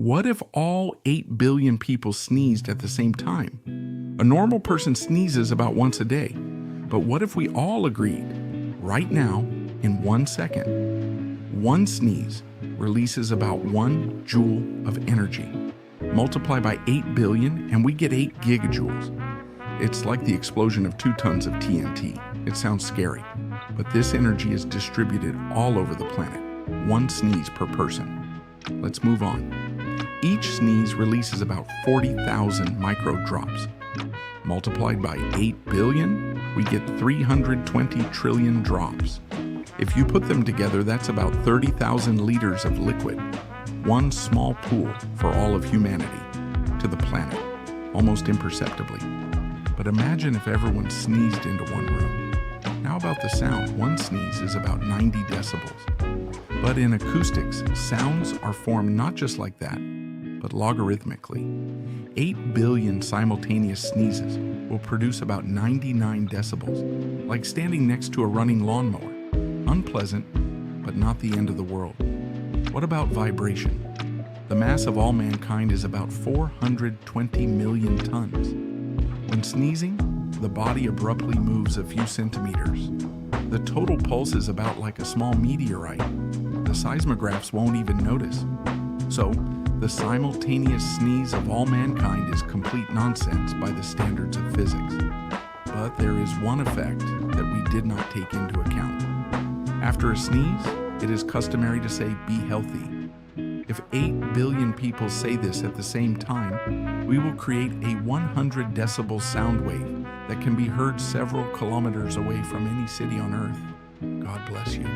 What if all 8 billion people sneezed at the same time? A normal person sneezes about once a day. But what if we all agreed, right now, in 1 second? One sneeze releases about 1 joule of energy. Multiply by 8 billion and we get 8 gigajoules. It's like the explosion of 2 tons of TNT. It sounds scary, but this energy is distributed all over the planet. 1 sneeze per person. Let's move on. Each sneeze releases about 40,000 micro drops. Multiplied by 8 billion, we get 320 trillion drops. If you put them together, that's about 30,000 liters of liquid. One small pool for all of humanity, to the planet, almost imperceptibly. But imagine if everyone sneezed into one room. How about the sound? One sneeze is about 90 decibels. But in acoustics, sounds are formed not just like that, but logarithmically. 8 billion simultaneous sneezes will produce about 99 decibels, like standing next to a running lawnmower. Unpleasant, but not the end of the world. What about vibration? The mass of all mankind is about 420 million tons. When sneezing, the body abruptly moves a few centimeters. The total pulse is about like a small meteorite. The seismographs won't even notice. So, the simultaneous sneeze of all mankind is complete nonsense by the standards of physics. But there is one effect that we did not take into account. After a sneeze, it is customary to say, "Be healthy." If 8 billion people say this at the same time, we will create a 100 decibel sound wave that can be heard several kilometers away from any city on Earth. God bless you.